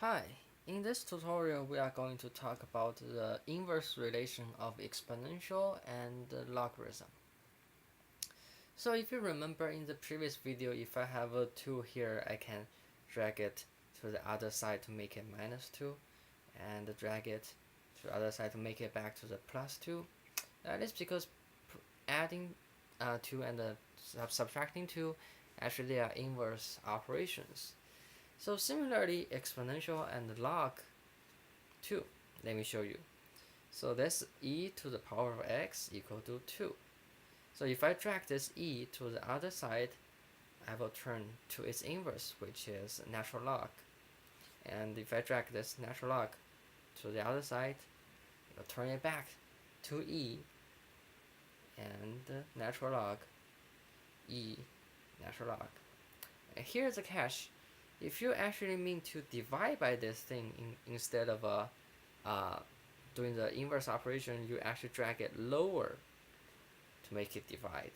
Hi, in this tutorial we are going to talk about the inverse relation of exponential and logarithm. So if you remember in the previous video, if I have a 2 here, I can drag it to the other side to make it -2 and drag it to the other side to make it back to the +2. That is because adding 2 and subtracting 2 actually are inverse operations. So similarly, exponential and log 2. Let me show you. So that's e to the power of x equal to 2. So if I drag this e to the other side, I will turn to its inverse, which is natural log. And if I drag this natural log to the other side, it will turn it back to e and natural log e natural log. And here's the catch. If you actually mean to divide by this thing instead of doing the inverse operation, you actually drag it lower to make it divide.